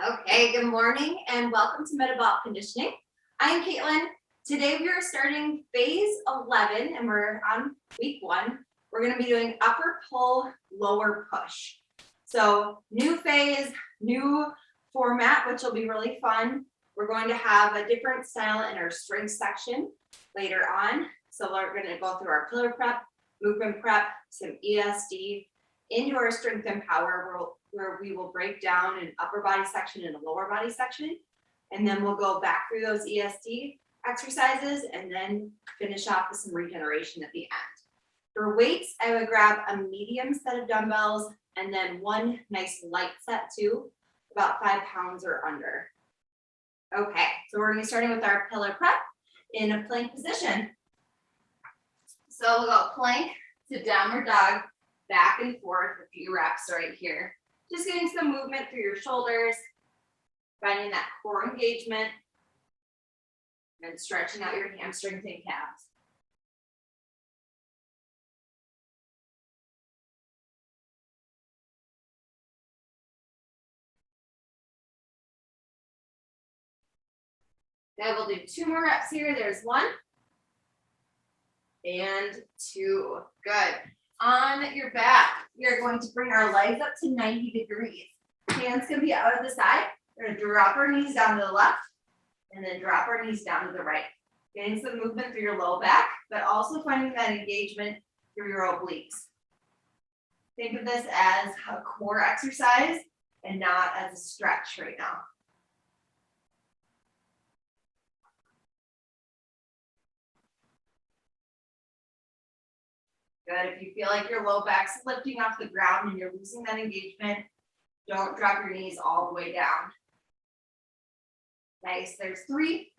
Okay, good morning and welcome to Metabolic Conditioning. I'm Katelyn. Today we are starting phase 11 and we're on week 1. We're going to be doing upper pull, lower push. So new phase, new format, which will be really fun. We're going to have a different style in our strength section later on. So we're going to go through our pillar prep, movement prep, some ESD, into our strength and power where we will break down an upper body section and a lower body section. And then we'll go back through those ESD exercises and then finish off with some regeneration at the end. For weights, I would grab a medium set of dumbbells and then one nice light set too, about 5 pounds or under. Okay, so we're gonna be starting with our pillar prep in a plank position. So we'll go plank to downward dog, back and forth, a few reps right here. Just getting some movement through your shoulders, finding that core engagement, and stretching out your hamstrings and calves. Okay, we'll do 2 more reps here. There's 1 and 2. Good. On your back, we are going to bring our legs up to 90 degrees. Hands can be out of the side. We're going to drop our knees down to the left and then drop our knees down to the right. Getting some movement through your low back, but also finding that engagement through your obliques. Think of this as a core exercise and not as a stretch right now. Good. If you feel like your low back's lifting off the ground and you're losing that engagement, don't drop your knees all the way down. Nice. There's 3,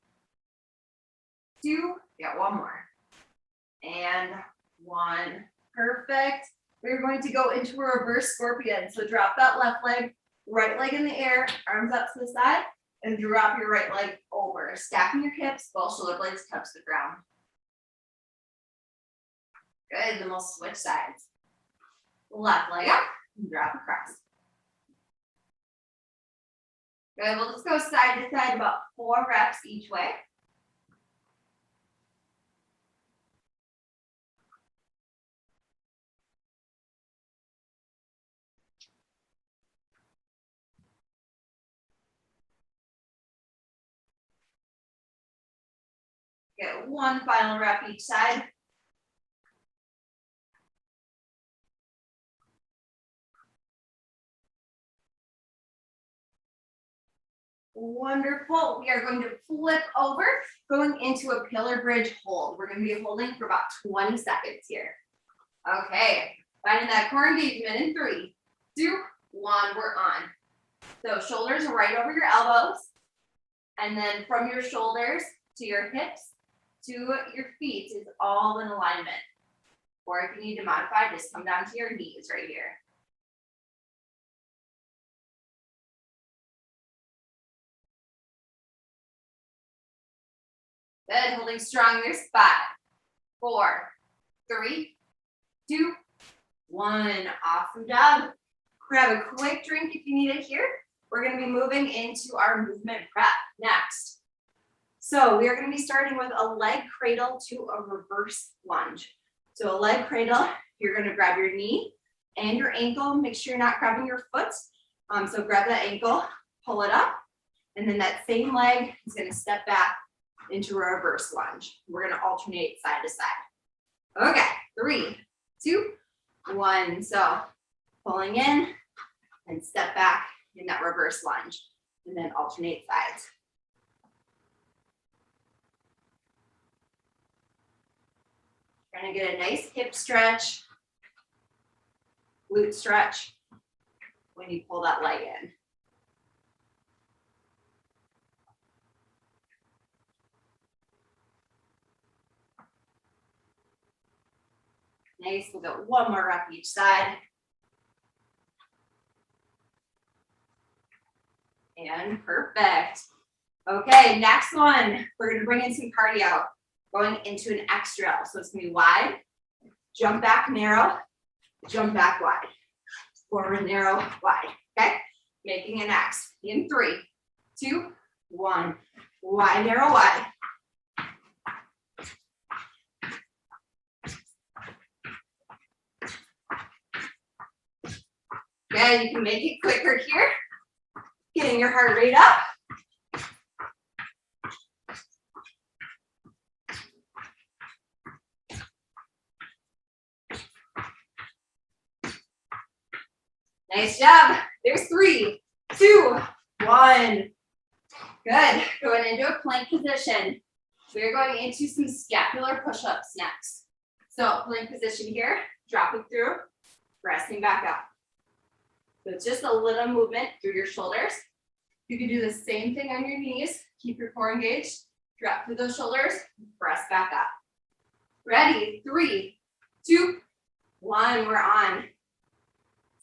2, got 1 more. And 1. Perfect. We're going to go into a reverse scorpion. So drop that left leg, right leg in the air, arms up to the side, and drop your right leg over. Stacking your hips, both shoulder blades touch the ground. Good, then we'll switch sides. Left leg up and drop across. Good, we'll just go side to side about 4 reps each way. Get 1 final rep each side. Wonderful. We are going to flip over, going into a pillar bridge hold. We're going to be holding for about 20 seconds here. Okay, finding that core engagement in 3, 2, 1, we're on. So shoulders right over your elbows, and then from your shoulders to your hips to your feet is all in alignment. Or if you need to modify, just come down to your knees right here. Good, holding strong in your spine. 4, 3, 2, 1. Awesome job. Grab a quick drink if you need it here. We're going to be moving into our movement prep next. So we are going to be starting with a leg cradle to a reverse lunge. So a leg cradle, you're going to grab your knee and your ankle. Make sure you're not grabbing your foot. So grab that ankle, pull it up, and then that same leg is going to step back into a reverse lunge. We're going to alternate side to side. Okay, 3, 2, 1. So pulling in and step back in that reverse lunge, and then alternate sides. Trying to get a nice hip stretch, glute stretch when you pull that leg in. Nice, we'll go 1 more rep each side. And perfect. Okay, next one, we're gonna bring in some cardio, going into an X drill. So it's gonna be wide, jump back narrow, jump back wide, forward narrow, wide, okay? Making an X in 3, 2, 1. Wide, narrow, wide. Good, you can make it quicker here. Getting your heart rate up. Nice job. There's 3, 2, 1. Good. Going into a plank position. We're going into some scapular push-ups next. So plank position here, dropping through, resting back up. So it's just a little movement through your shoulders. You can do the same thing on your knees. Keep your core engaged. Drop through those shoulders, press back up. Ready? 3, 2, 1. We're on.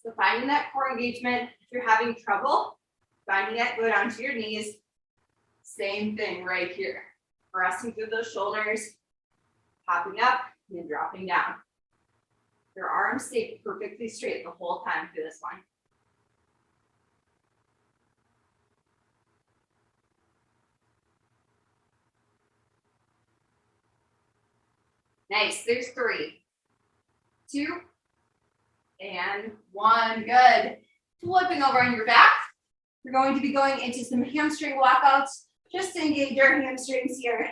So finding that core engagement. If you're having trouble finding it, go down to your knees. Same thing right here. Pressing through those shoulders, popping up and dropping down. Your arms stay perfectly straight the whole time through this one. Nice. There's 3, 2, and 1. Good. Flipping over on your back. You're going to be going into some hamstring walkouts just to engage your hamstrings here.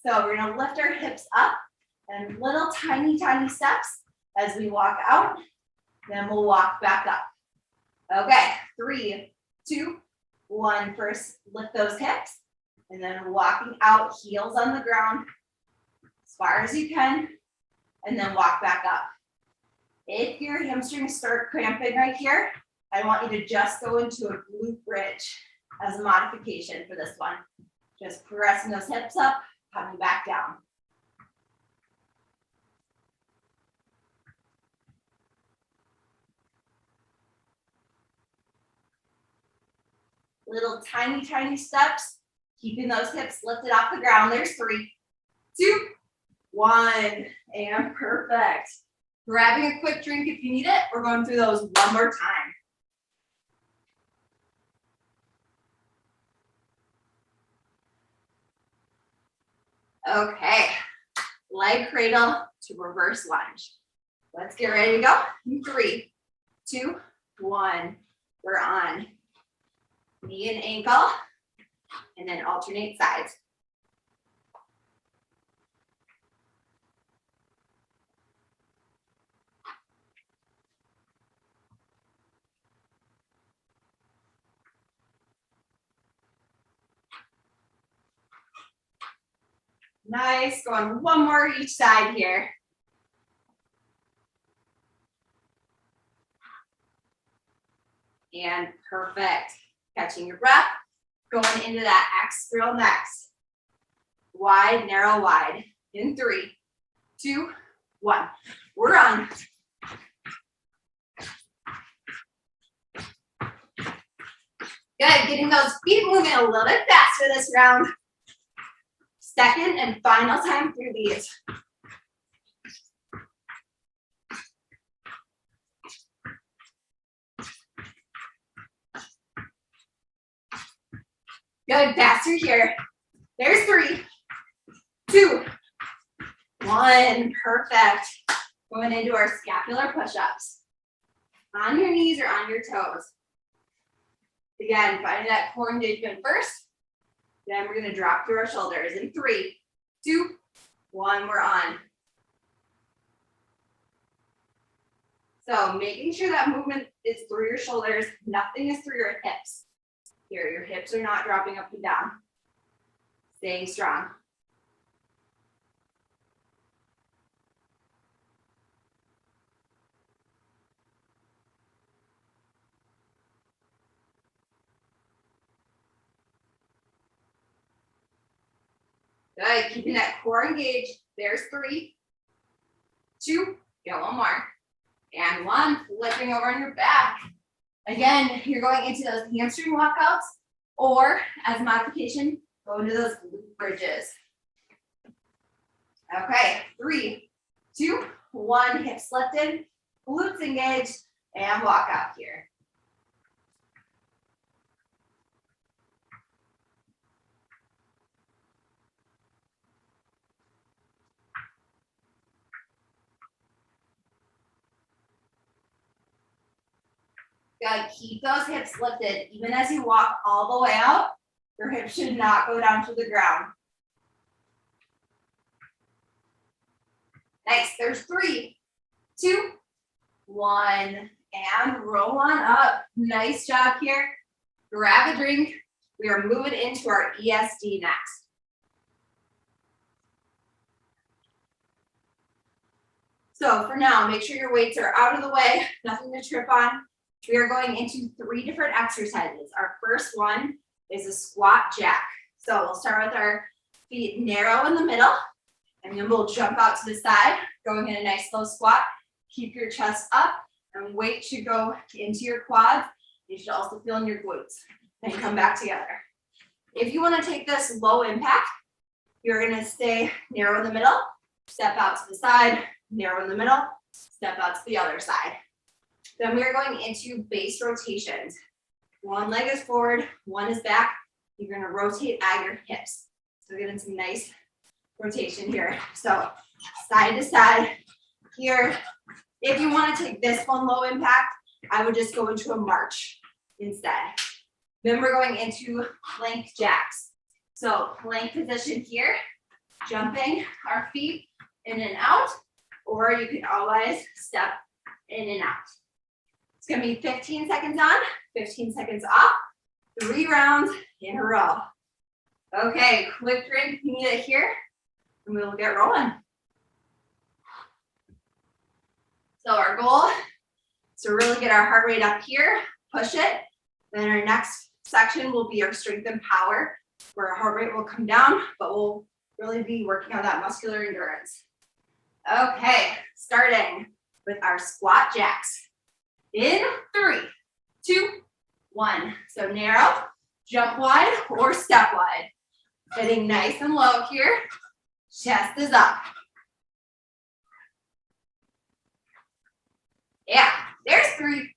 So we're going to lift our hips up and little tiny steps as we walk out. Then we'll walk back up. Okay, 3, 2, 1. First, lift those hips. And then walking out, heels on the ground as far as you can. And then walk back up. If your hamstrings start cramping right here, I want you to just go into a glute bridge as a modification for this one. Just pressing those hips up, coming back down. Little tiny steps, keeping those hips lifted off the ground. There's 3, 2, 1, and perfect. Grabbing a quick drink if you need it. We're going through those one more time. Okay, leg cradle to reverse lunge. Let's get ready to go. 3, 2, 1. We're on. Knee and ankle, and then alternate sides. Nice, going one more each side here. And perfect. Catching your breath, going into that X drill next. Wide, narrow, wide. In 3, 2, 1. We're on. Good, getting those feet moving a little bit faster this round. Second and final time through these. Good, faster here. There's 3, 2, 1. Perfect. Going into our scapular push-ups. On your knees or on your toes. Again, finding that core engagement first. Then we're going to drop through our shoulders in 3, 2, 1. We're on. So making sure that movement is through your shoulders. Nothing is through your hips. Here, your hips are not dropping up and down. Staying strong. Good, keeping that core engaged. There's 3, 2, go one more. And 1, flipping over on your back. Again, you're going into those hamstring walkouts, or as a modification, go into those glute bridges. Okay, 3, 2, 1, hips lifted, glutes engaged, and walk out here. Gotta keep those hips lifted. Even as you walk all the way out, your hips should not go down to the ground. Nice, there's 3, 2, 1, and roll on up. Nice job here. Grab a drink. We are moving into our ESD next. So for now, make sure your weights are out of the way, nothing to trip on. We are going into 3 different exercises. Our first one is a squat jack. So we'll start with our feet narrow in the middle, and then we'll jump out to the side, going in a nice slow squat. Keep your chest up, and weight should go into your quads. You should also feel in your glutes. Then come back together. If you want to take this low impact, you're going to stay narrow in the middle, step out to the side, narrow in the middle, step out to the other side. Then we are going into base rotations. One leg is forward, one is back. You're going to rotate at your hips. So getting some nice rotation here. So side to side here. If you want to take this one low impact, I would just go into a march instead. Then we're going into plank jacks. So plank position here, jumping our feet in and out, or you can always step in and out. It's going to be 15 seconds on, 15 seconds off, 3 rounds in a row. Okay, quick drink if you need it here, and we'll get rolling. So our goal is to really get our heart rate up here, push it. Then our next section will be our strength and power, where our heart rate will come down, but we'll really be working on that muscular endurance. Okay, starting with our squat jacks. In 3, 2, 1. So narrow, jump wide, or step wide. Getting nice and low here. Chest is up. Yeah, there's 3,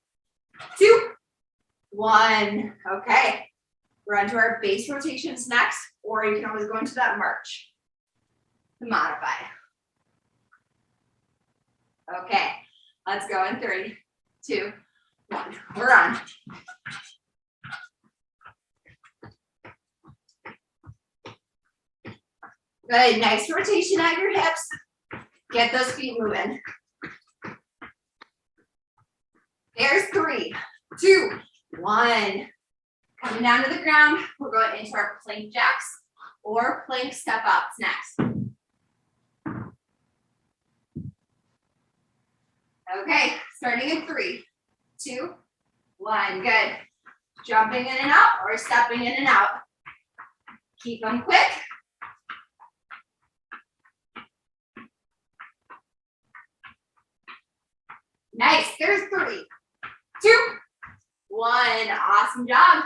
2, 1. Okay, we're on to our base rotations next, or you can always go into that march to modify. Okay, let's go in 3, 2, 1. We're on. Good, nice rotation at your hips. Get those feet moving. There's 3, 2, 1. Coming down to the ground, we're going into our plank jacks or plank step ups next. Okay, starting in 3, 2, 1. Good. Jumping in and out or stepping in and out. Keep them quick. Nice. There's 3, 2, 1. Awesome job.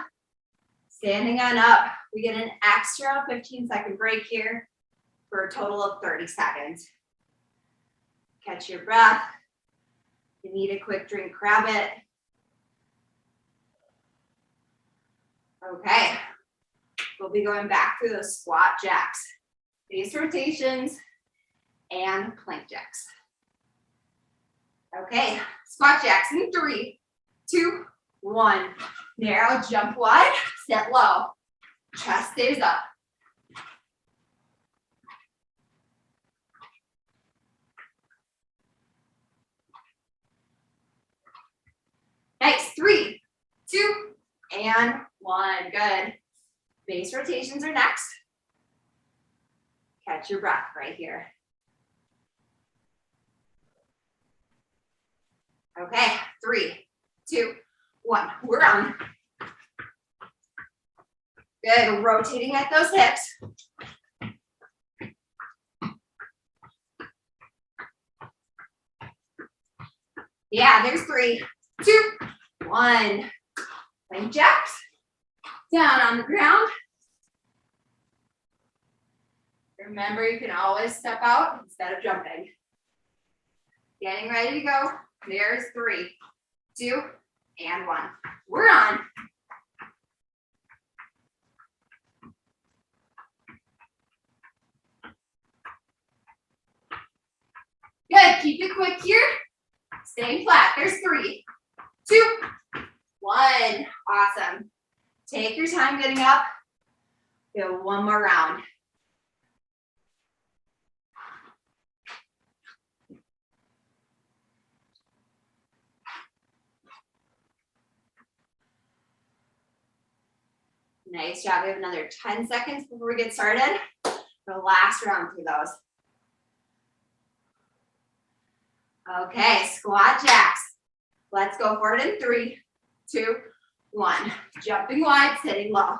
Standing on up. We get an extra 15-second break here for a total of 30 seconds. Catch your breath. If you need a quick drink, grab it. Okay. We'll be going back through those squat jacks, base rotations, and plank jacks. Okay, squat jacks in 3, 2, 1. Narrow, jump wide, set low. Chest stays up. Nice. 3, 2, and 1. Good. Base rotations are next. Catch your breath right here. Okay, 3, 2, 1. We're on. Good. Rotating at those hips. Yeah, there's 3, 2, 1. Plank jacks. Down on the ground. Remember, you can always step out instead of jumping. Getting ready to go. There's 3, 2, and 1. We're on. Good. Keep it quick here. Staying flat. There's 3, 2, one. Awesome. Take your time getting up. Go one more round. Nice job. We have another 10 seconds before we get started. The last round through those. Okay, squat jacks. Let's go for it in 3, 2, 1. Jumping wide, sitting low.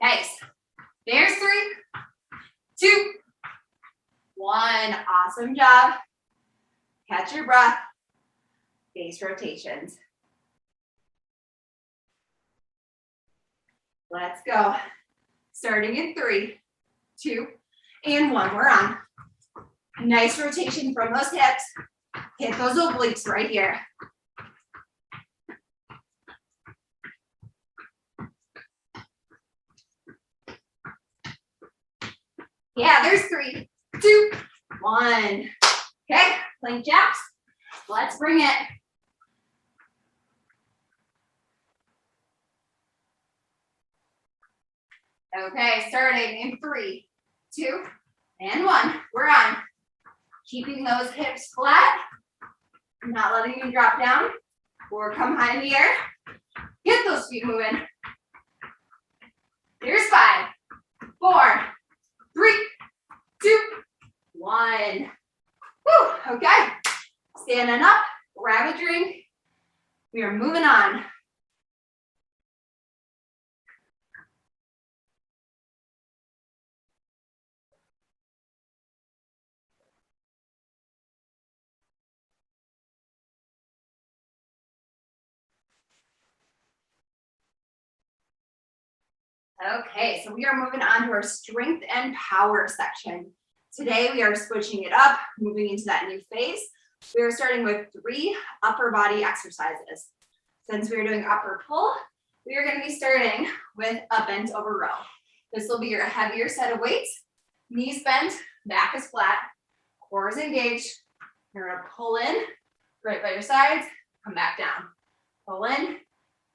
Nice. There's 3, 2, 1. Awesome job. Catch your breath. Base rotations. Let's go. Starting in 3, 2, and 1. We're on. Nice rotation from those hips. Hit those obliques right here. Yeah, there's 3, 2, 1. Okay, plank jacks. Let's bring it. Okay, starting in 3, 2, and 1. We're on. Keeping those hips flat, not letting them drop down or come high in the air. Get those feet moving. Here's 5, 4, 3, 2, 1. Woo, okay. Standing up, grab a drink. We are moving on. Okay, so we are moving on to our strength and power section. Today we are switching it up, moving into that new phase. We are starting with 3 upper body exercises. Since we are doing upper pull, we are going to be starting with a bent over row. This will be your heavier set of weights. Knees bent, back is flat, core is engaged. You're going to pull in, right by your sides, come back down. Pull in,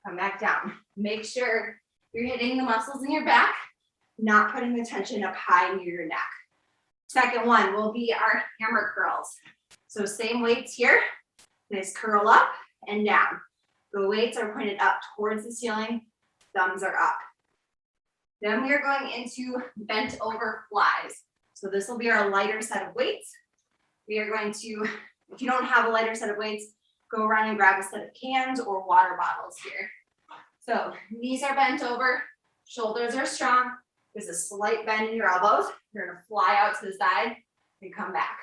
come back down. Make sure you're hitting the muscles in your back, not putting the tension up high near your neck. Second one will be our hammer curls. So same weights here. Nice curl up and down. The weights are pointed up towards the ceiling. Thumbs are up. Then we are going into bent over flies. So this will be our lighter set of weights. We are going to, if you don't have a lighter set of weights, go around and grab a set of cans or water bottles here. So knees are bent over, shoulders are strong. There's a slight bend in your elbows. You're gonna fly out to the side and come back.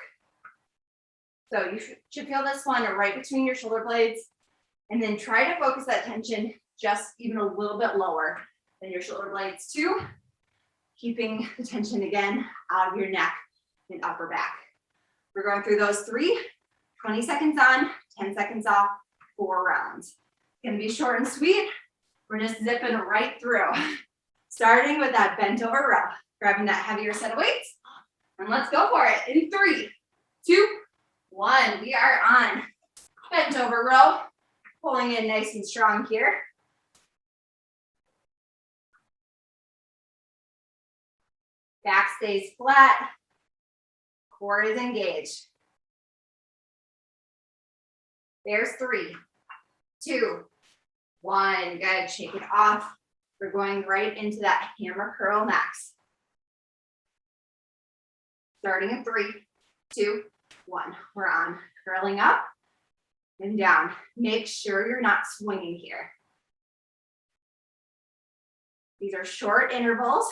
So you should feel this one right between your shoulder blades, and then try to focus that tension just even a little bit lower than your shoulder blades too, keeping the tension again out of your neck and upper back. We're going through those 3, 20 seconds on, 10 seconds off, 4 rounds. It's gonna be short and sweet. We're just zipping right through. Starting with that bent over row, grabbing that heavier set of weights, and let's go for it in 3, 2, 1. We are on bent over row, pulling in nice and strong here. Back stays flat, core is engaged. There's 3, 2, 1. Good, shake it off. We're going right into that hammer curl next. Starting in 3, 2, 1. We're on. Curling up and down. Make sure you're not swinging here. These are short intervals,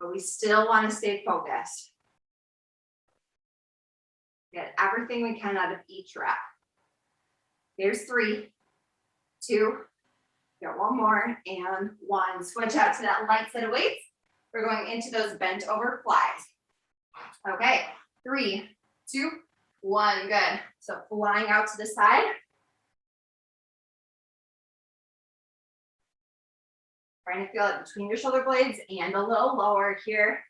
but we still want to stay focused. Get everything we can out of each rep. There's 3, 2, got 1 more, and 1. Switch out to that light set of weights. We're going into those bent over flies. Okay, 3, 2, 1, good. So flying out to the side. Trying to feel it between your shoulder blades and a little lower here.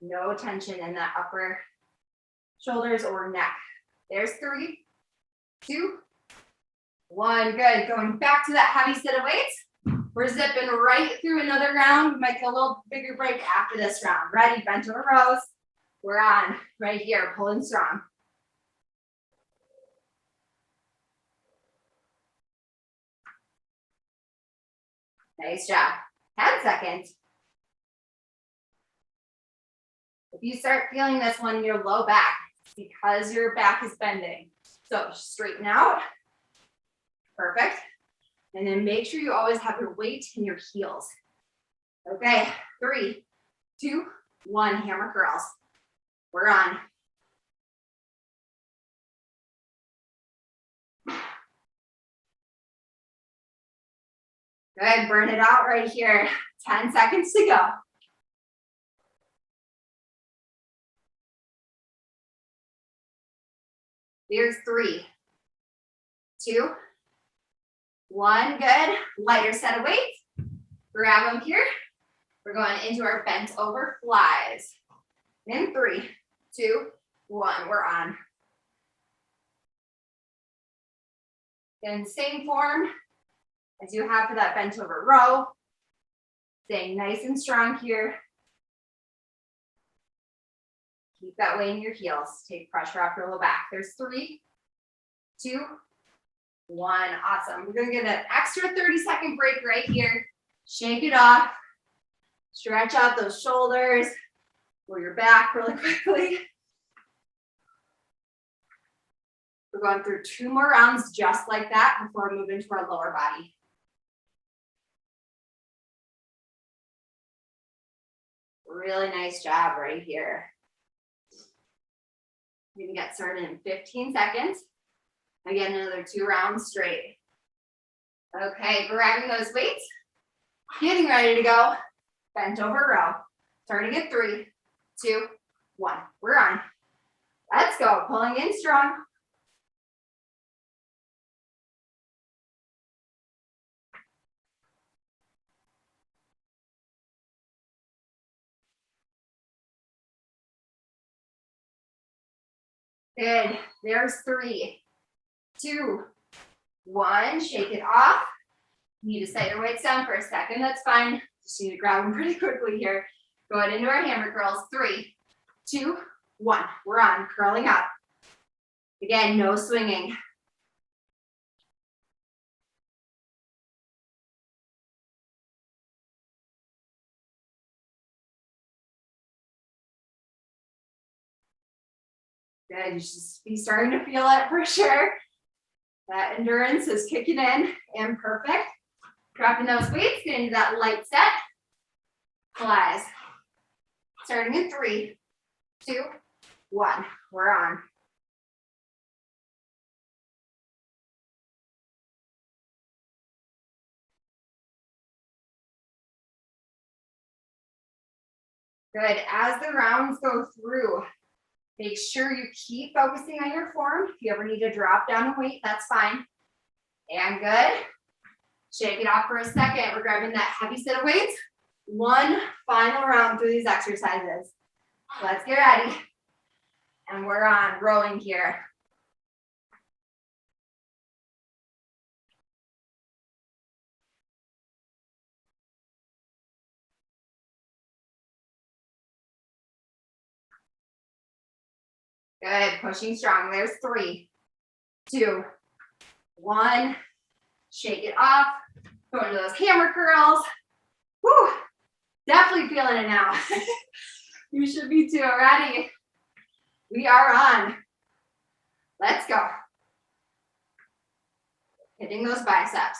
No tension in that upper shoulders or neck. There's 3, 2, 1. Good. Going back to that heavy set of weights. We're zipping right through another round. We might get a little bigger break after this round. Ready? Bent over rows. We're on right here, pulling strong. Nice job. 10 seconds. If you start feeling this one in your low back, it's because your back is bending. So straighten out. Perfect. And then make sure you always have your weight in your heels. Okay, 3, 2, 1, hammer curls. We're on. Good, burn it out right here. 10 seconds to go. Here's 3, 2, 1, good. Lighter set of weights. Grab them here. We're going into our bent over flies. In 3, 2, 1, we're on. In same form as you have for that bent over row. Staying nice and strong here. Keep that weight in your heels. Take pressure off your low back. There's 3, 2, 1. Awesome. We're going to get an extra 30-second break right here. Shake it off. Stretch out those shoulders or your back really quickly. We're going through 2 more rounds just like that before we move into our lower body. Really nice job right here. We're going to get started in 15 seconds. Again, another 2 rounds straight. Okay, grabbing those weights. Getting ready to go. Bent over row. Starting at 3, 2, 1. We're on. Let's go. Pulling in strong. Good. There's 3, 2, 1. Shake it off. You need to set your weights down for a second. That's fine. Just need to grab them pretty quickly here. Going into our hammer curls. 3, 2, 1. We're on. Curling up. Again, no swinging. Good. You should be starting to feel it for sure. That endurance is kicking in and perfect. Dropping those weights, get into that light set. Flies. Starting in 3, 2, 1. We're on. Good. As the rounds go through, make sure you keep focusing on your form. If you ever need to drop down a weight, that's fine. And good. Shake it off for a second. We're grabbing that heavy set of weights. 1 final round through these exercises. Let's get ready. And we're on, rowing here. Good, pushing strong. There's 3, 2, 1. Shake it off. Go into those hammer curls. Woo! Definitely feeling it now. You should be too. Ready? We are on. Let's go. Hitting those biceps.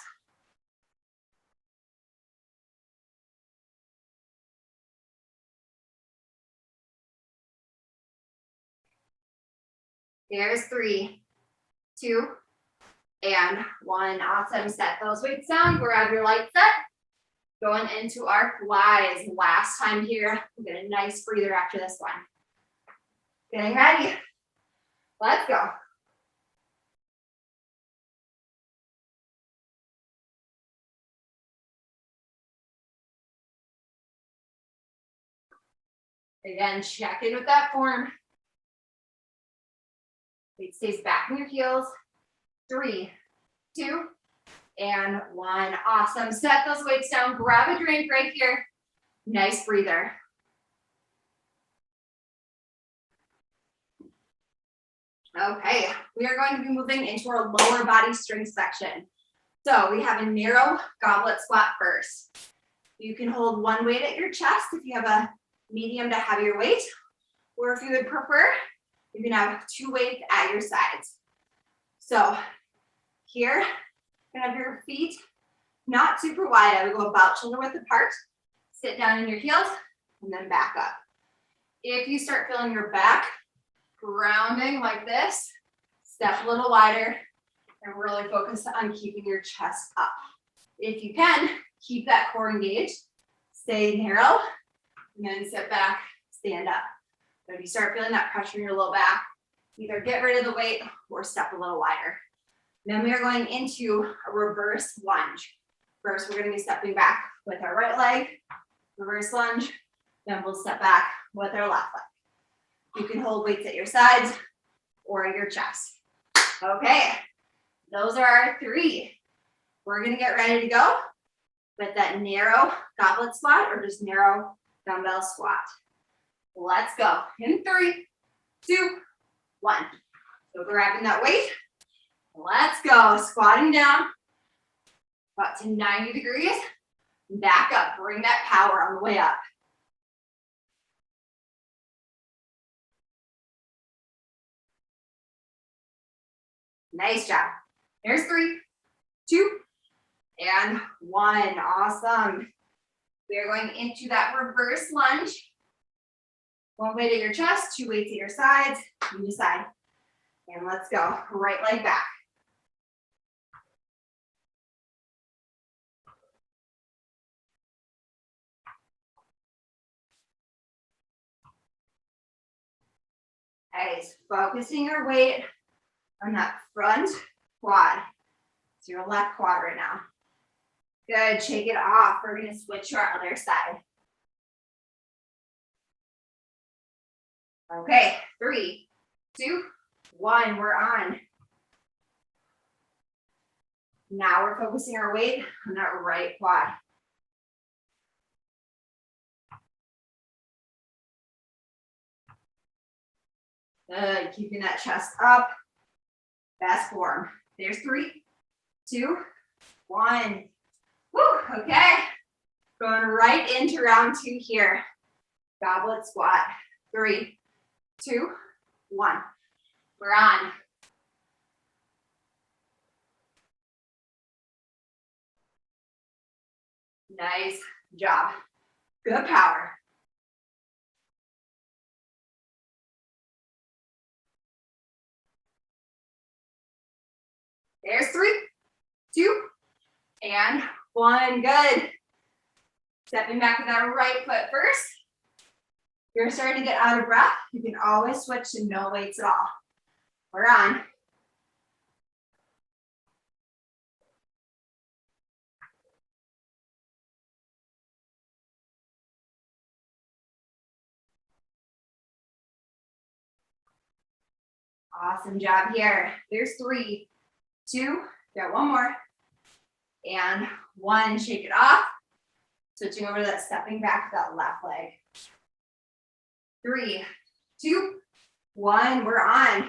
There's 3, 2, and 1. Awesome. Set those weights down. Grab your light set. Going into our flies. Last time here. We'll get a nice breather after this one. Getting ready. Let's go. Again, check in with that form. Weight stays back in your heels. 3, 2, and 1. Awesome. Set those weights down. Grab a drink right here. Nice breather. Okay, we are going to be moving into our lower body strength section. So we have a narrow goblet squat first. You can hold one weight at your chest if you have a medium to heavier weight, or if you would prefer, you can have 2 weights at your sides. So here, you can have your feet not super wide. I would go about shoulder width apart, sit down in your heels, and then back up. If you start feeling your back grounding like this, step a little wider and really focus on keeping your chest up. If you can, keep that core engaged, stay narrow, and then sit back, stand up. But if you start feeling that pressure in your low back, either get rid of the weight or step a little wider. Then we are going into a reverse lunge. First, we're going to be stepping back with our right leg, reverse lunge, then we'll step back with our left leg. You can hold weights at your sides or at your chest. Okay, those are our 3. We're going to get ready to go with that narrow goblet squat or just narrow dumbbell squat. Let's go. In 3, 2, 1. So grabbing that weight. Let's go. Squatting down about to 90 degrees. Back up. Bring that power on the way up. Nice job. There's 3, 2, and 1. Awesome. We are going into that reverse lunge. 1 weight at your chest, 2 weights at your sides. You decide. And let's go. Right leg back. Nice. Focusing your weight on that front quad. It's your left quad right now. Good. Shake it off. We're going to switch to our other side. Okay. 3, 2, 1. We're on. Now we're focusing our weight on that right quad. Good. Keeping that chest up. Best form. There's 3, 2, 1. Woo, okay. Going right into round 2 here. Goblet squat. 3, 2, 1. We're on. Nice job. Good power. There's 3, 2, and 1. Good. Stepping back with that right foot first. If you're starting to get out of breath, you can always switch to no weights at all. We're on. Awesome job here. There's 3, 2, got 1 more, and 1. Shake it off. Switching over to that stepping back with that left leg. 3, 2, 1. We're on.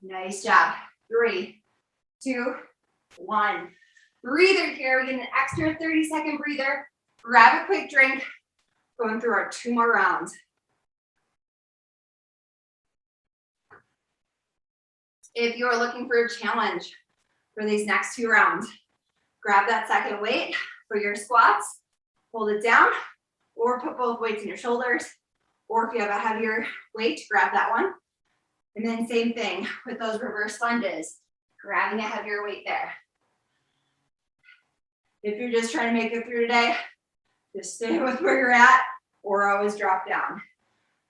Nice job. 3, 2, 1. Breather here. We get an extra 30-second breather. Grab a quick drink. Going through our 2 more rounds. If you're looking for a challenge for these next 2 rounds, grab that second weight for your squats, hold it down, or put both weights in your shoulders, or if you have a heavier weight, grab that one. And then same thing with those reverse lunges, grabbing a heavier weight there. If you're just trying to make it through today, just stay with where you're at. or always drop down.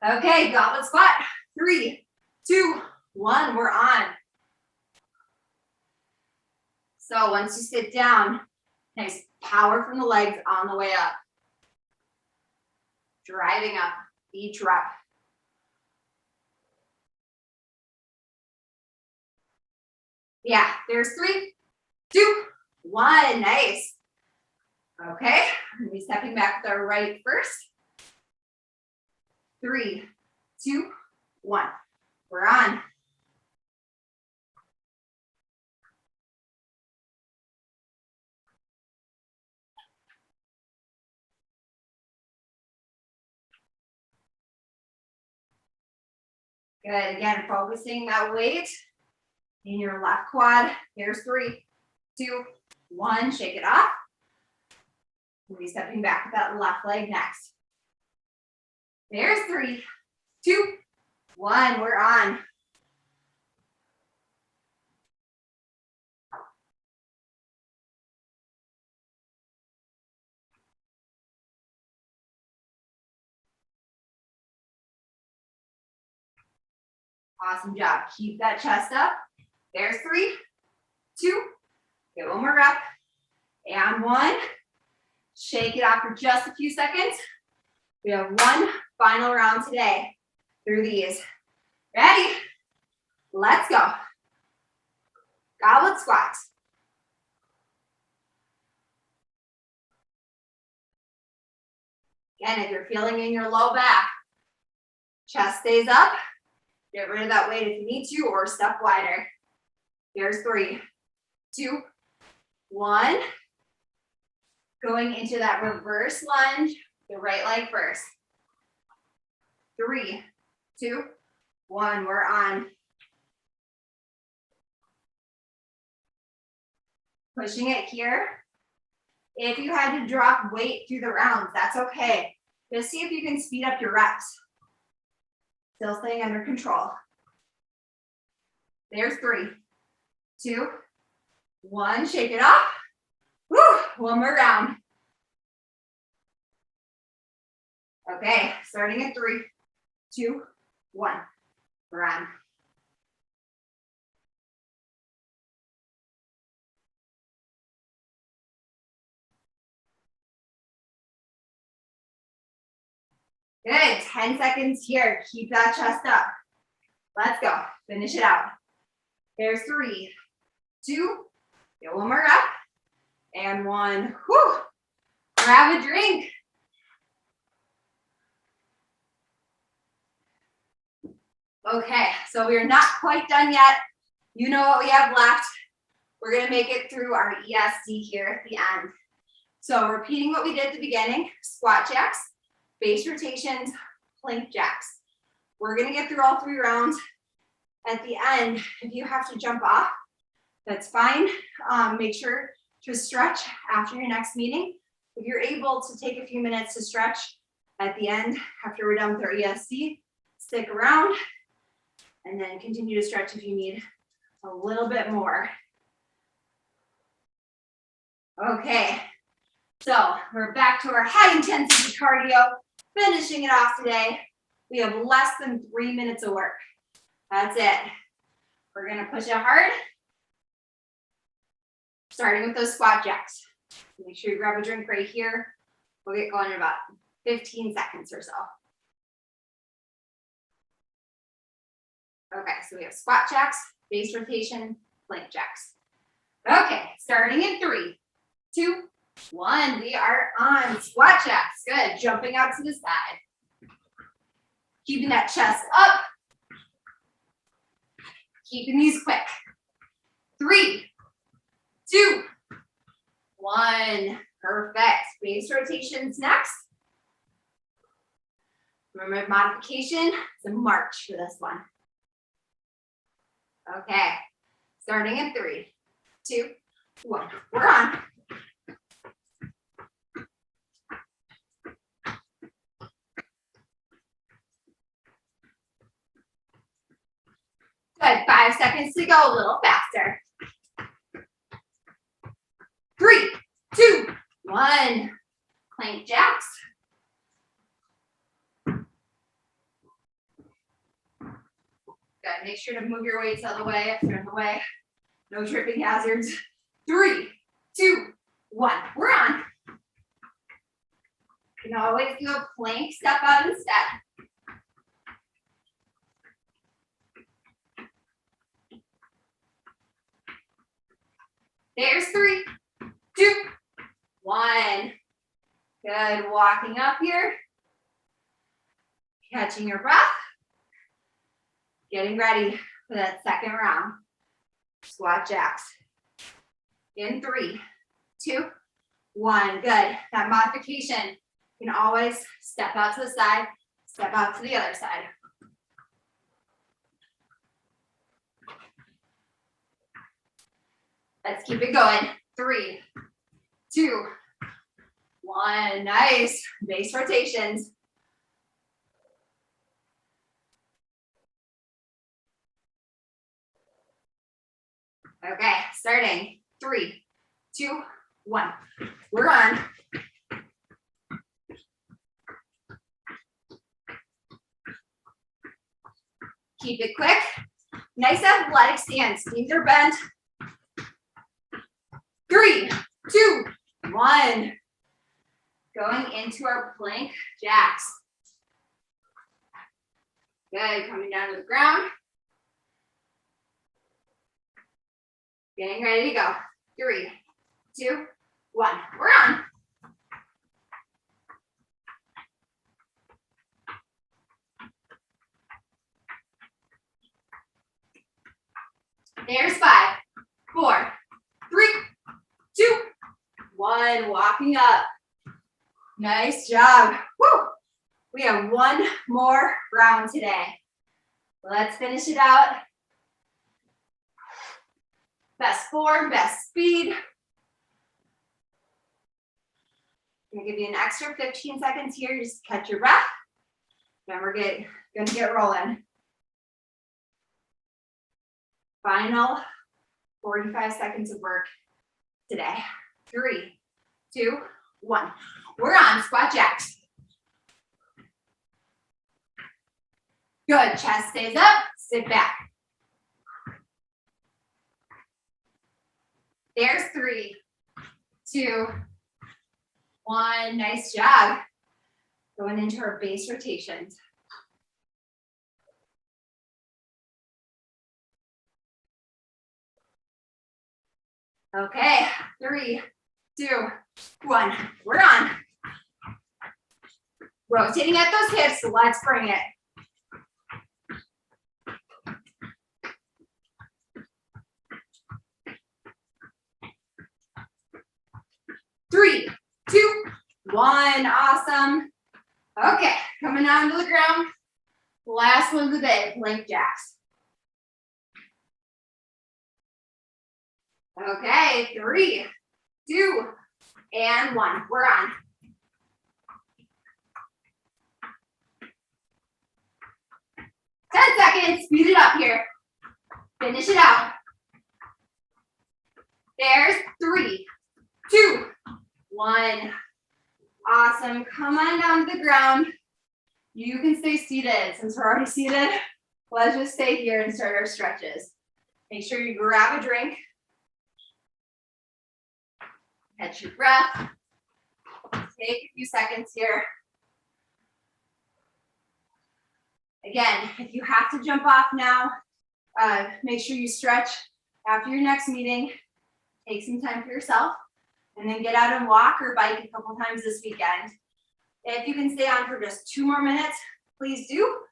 Okay, goblet squat. 3, 2, 1, we're on. So once you sit down, nice power from the legs on the way up. Driving up each rep. Yeah, there's 3, 2, 1, nice. Okay, I'm gonna be stepping back with our right first. 3, 2, 1, we're on. Good, again, focusing that weight in your left quad. Here's 3, 2, 1, shake it off. We'll be stepping back with that left leg next. There's 3, 2, 1, we're on. Awesome job. Keep that chest up. There's 3, 2, get one more rep, and 1. Shake it off for just a few seconds. We have one final round today through these. Ready? Let's go. Goblet squats. Again, if you're feeling in your low back, chest stays up. Get rid of that weight if you need to, or step wider. Here's 3, 2, 1. Going into that reverse lunge, the right leg first. 3, 2, 1, we're on. Pushing it here. If you had to drop weight through the rounds, that's okay. Just see if you can speed up your reps. Still staying under control. There's 3, 2, 1, shake it off. Woo, one more round. Okay, starting at 3, 2, 1, we're on. Good, 10 seconds here. Keep that chest up. Let's go, finish it out. There's 3, 2, get one more up, and 1. Whew. Grab a drink. Okay, so we're not quite done yet. You know what we have left. We're gonna make it through our ESC here at the end. So repeating what we did at the beginning, squat jacks, base rotations, plank jacks. We're gonna get through all 3 rounds. At the end, if you have to jump off, that's fine. Make sure to stretch after your next meeting. If you're able to take a few minutes to stretch at the end after we're done with our ESC, stick around and then continue to stretch if you need a little bit more. Okay, so we're back to our high intensity cardio, finishing it off today. We have less than 3 minutes of work. That's it. We're gonna push it hard. Starting with those squat jacks. Make sure you grab a drink right here. We'll get going in about 15 seconds or so. Okay, so we have squat jacks, base rotation, plank jacks. Okay, starting in 3, 2, 1. We are on squat jacks. Good, jumping out to the side. Keeping that chest up. Keeping these quick. 3, 2, 1. Perfect. Base rotations next. Remember, modification is a march for this one. Okay, starting in 3, 2, 1. We're on. Good, 5 seconds to go, a little faster. 3, 2, 1. Plank jacks. Good. Make sure to move your weights out of the way if they're in the way. No tripping hazards. 3, 2, 1. We're on. You can always do a plank step out instead. There's 3, 2, 1. Good. Walking up here. Catching your breath. Getting ready for that second round. Squat jacks. In 3, 2, 1. Good. That modification, you can always step out to the side, step out to the other side. Let's keep it going. 3, 2, 1. Nice. Base rotations. Okay, starting. 3, 2, 1. We're on. Keep it quick. Nice athletic stance. Knees are bent. 3, 2, 1. Going into our plank jacks. Good. Coming down to the ground. Getting ready to go. 3, 2, 1. We're on. There's 5, 4, 3, 2, 1. Walking up. Nice job. Woo. We have one more round today. Let's finish it out. Best form, best speed. I'm gonna give you an extra 15 seconds here just to catch your breath. Then we're gonna get rolling. Final 45 seconds of work today. 3, 2, 1. We're on squat jacks. Good, chest stays up, sit back. There's 3, 2, 1. Nice job. Going into our base rotations. Okay, 3, 2, 1. We're on. Rotating at those hips, so let's bring it. Three, 2, 1. Awesome. Okay, coming down to the ground. Last one of the day, plank jacks. Okay, 3, 2, and 1. We're on. Seconds. Speed it up here. Finish it out. There's 3, 2, 1. Awesome. Come on down to the ground. You can stay seated. Since we're already seated, let's just stay here and start our stretches. Make sure you grab a drink. Catch your breath. Take a few seconds here. Again, if you have to jump off now, make sure you stretch after your next meeting. Take some time for yourself, and then get out and walk or bike a couple times this weekend. If you can stay on for just 2 more minutes, please do.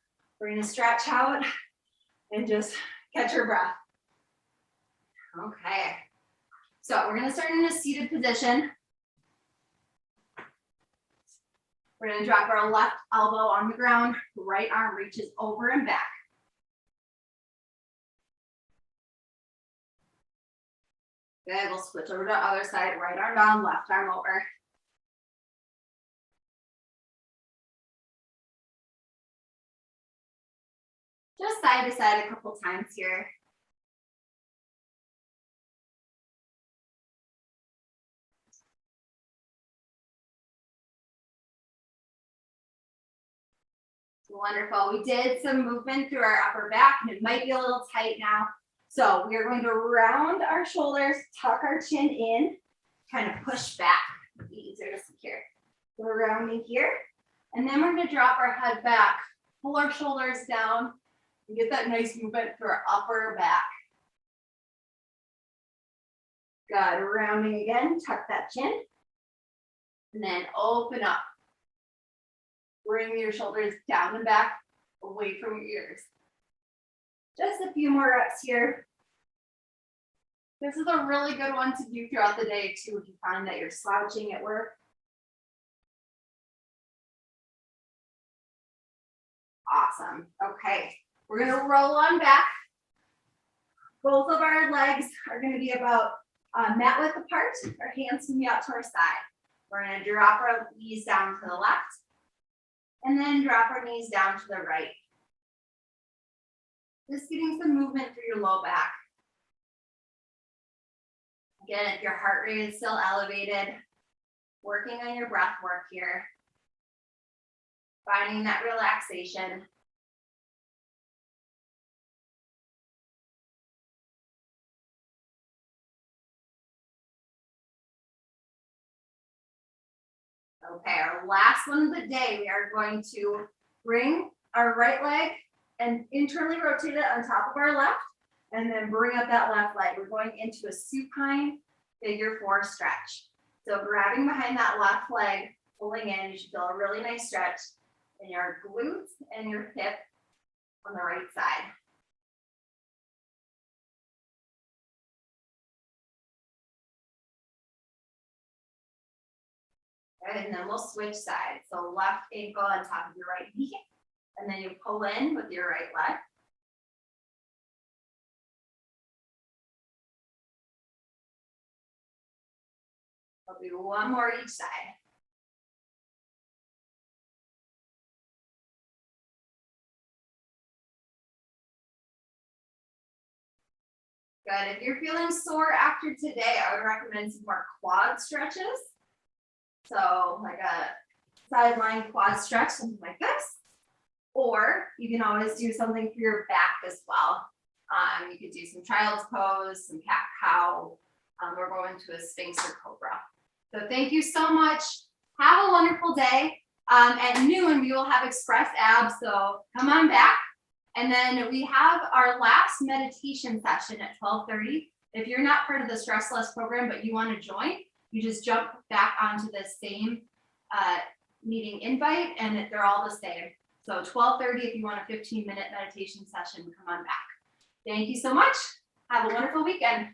We're gonna stretch out and just catch your breath. Okay, so we're gonna start in a seated position. We're gonna drop our left elbow on the ground, right arm reaches over and back. Good, we'll switch over to the other side, right arm down, left arm over. Just side to side a couple times here. Wonderful. We did some movement through our upper back, and it might be a little tight now. So we are going to round our shoulders, tuck our chin in, kind of push back. It'll be easier to secure. We're rounding here, and then we're going to drop our head back, pull our shoulders down, and get that nice movement through our upper back. Good. Rounding again, tuck that chin, and then open up. Bring your shoulders down and back, away from your ears. Just a few more reps here. This is a really good one to do throughout the day too, if you find that you're slouching at work. Awesome. Okay, we're gonna roll on back. Both of our legs are gonna be about mat width apart. Our hands can be out to our side. We're gonna drop our knees down to the left, and then drop our knees down to the right. Just getting some movement through your low back. Again, if your heart rate is still elevated, working on your breath work here. Finding that relaxation. Okay, our last one of the day, we are going to bring our right leg and internally rotate it on top of our left, and then bring up that left leg. We're going into a supine figure 4 stretch. So grabbing behind that left leg, pulling in, you should feel a really nice stretch in your glutes and your hip on the right side. Good, and then we'll switch sides. So left ankle on top of your right knee, and then you pull in with your right leg. I'll do one more each side. Good. If you're feeling sore after today, I would recommend some more quad stretches. So like a sideline quad stretch, something like this. Or you can always do something for your back as well. You could do some child's pose, some cat cow. We're going to a Sphinx or Cobra. So thank you so much. Have a wonderful day. At noon, we will have express abs, so come on back. And then we have our last meditation session at 12:30. If you're not part of the Stress Less program, but you want to join, you just jump back onto the same meeting invite, and they're all the same. So 12:30, if you want a 15-minute meditation session, come on back. Thank you so much. Have a wonderful weekend.